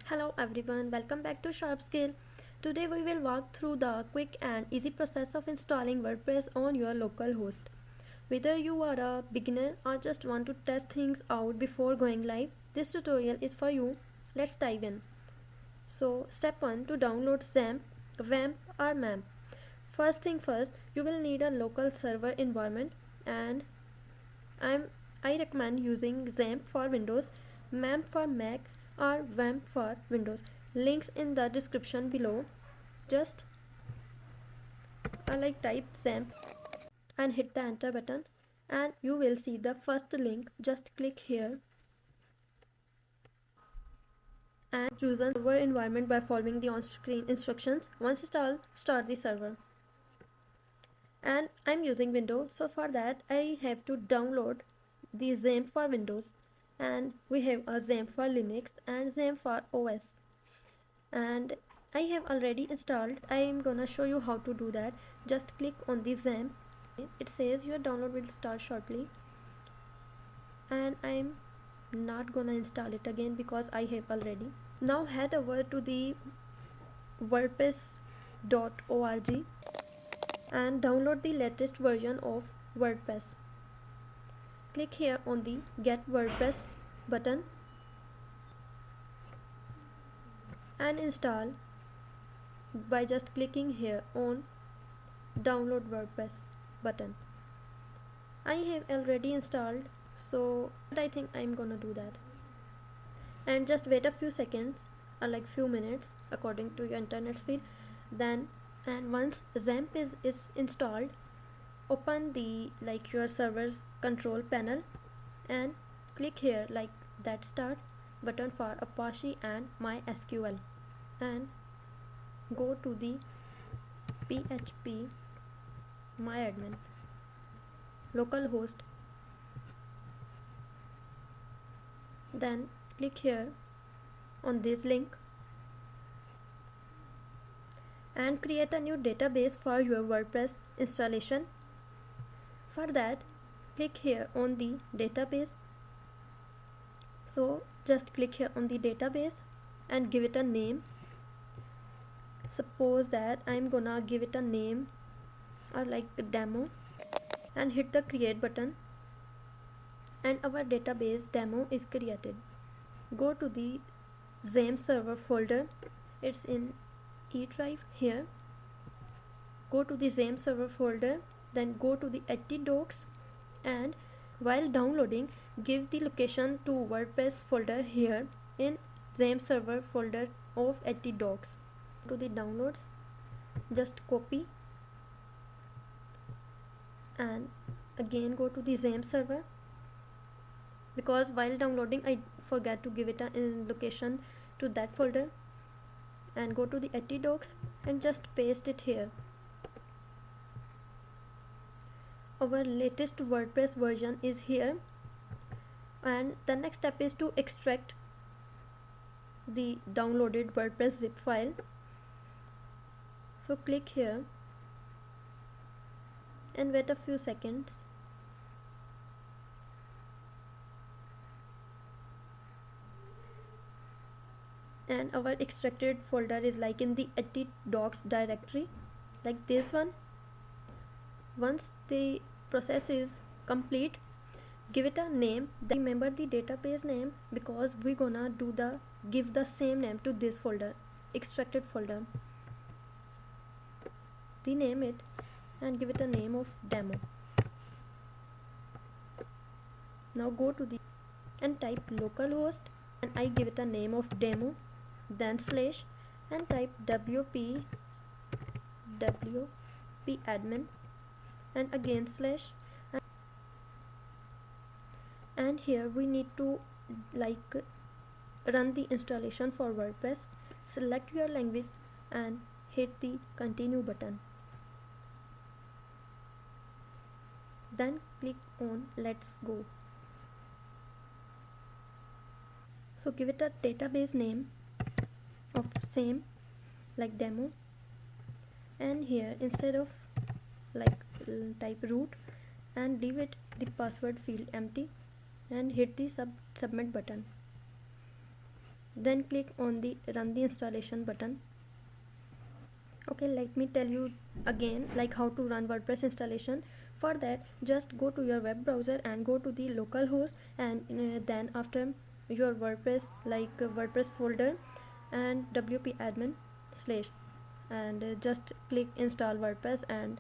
Hello everyone, welcome back to Sharp Scale. Today we will walk through the quick and easy process of installing WordPress on your local host. Whether you are a beginner or just want to test things out before going live, this tutorial is for you. Let's dive in. So step 1, to download Xampp, Wamp or Mamp. First thing first, you will need a local server environment, and I recommend using Xampp for Windows, Mamp for Mac or Wamp for Windows. Links in the description below. Just type Xampp and hit the enter button, and you will see the first link. Just click here and choose a server environment by following the on-screen instructions. Once installed, start the server. And I'm using Windows, so for that I have to download the Xampp for Windows, and we have a Xampp for Linux and Xampp for OS, and I have already installed. I am gonna show you how to do that. Just click on the Xampp. It says your download will start shortly, and I'm not gonna install it again because I have already. Now head over to the wordpress.org and download the latest version of WordPress. Click here on the Get WordPress button and install by just clicking here on Download WordPress button. I have already installed, so I think I'm gonna do that. And just wait a few seconds or like few minutes according to your internet speed. And once Xampp is installed, open the your server's control panel and click here that start button for Apache and MySQL, and go to the PHP myadmin localhost. Then click here on this link and create a new database for your WordPress installation. For that, click here on the database. So just click here on the database and give it a name. Suppose that I'm gonna give it a name or demo, and hit the create button, and our database demo is created. Go to the xamppserver folder. It's in E drive here. Go to the xamppserver folder, then go to the htdocs, and while downloading, give the location to WordPress folder here in xamppserver folder of htdocs. To the downloads, just copy and again go to the Xampp server, because while downloading I forgot to give it a location to that folder, and go to the htdocs and just paste it here. Our latest WordPress version is here, and the next step is to extract the downloaded WordPress zip file. So click here and wait a few seconds. And our extracted folder is in the htdocs directory, like this one. Once the process is complete, give it a name. Then remember the database name, because we're gonna give the same name to this folder, extracted folder. Rename it and give it a name of demo. Now go to the and type localhost, and I give it a name of demo, then slash, and type wp admin, and again slash, and here we need to run the installation for WordPress. Select your language and hit the continue button, then click on let's go. So give it a database name of same demo, and here instead of type root, and leave it the password field empty, and hit the submit button. Then click on the run the installation button. Okay, let me tell you again like how to run WordPress installation. For that, just go to your web browser and go to the localhost, and then after your WordPress WordPress folder and wp admin slash, and just click install WordPress. And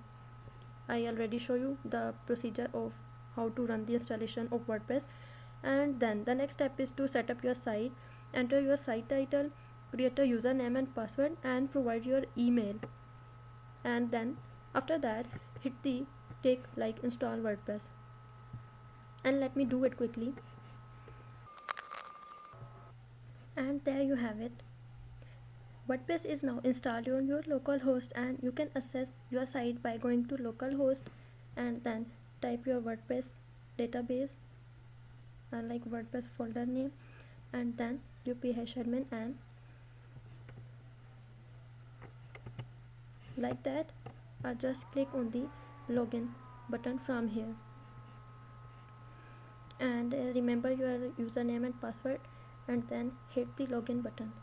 I already show you the procedure of how to run the installation of WordPress. And then the next step is to set up your site. Enter your site title, create a username and password, and provide your email. And then after that, hit the tick like install WordPress. And let me do it quickly. And there you have it. WordPress is now installed on your localhost, and you can access your site by going to localhost and then type your WordPress database like WordPress folder name, and then wp-admin, and like that, or just click on the login button from here, and remember your username and password, and then hit the login button.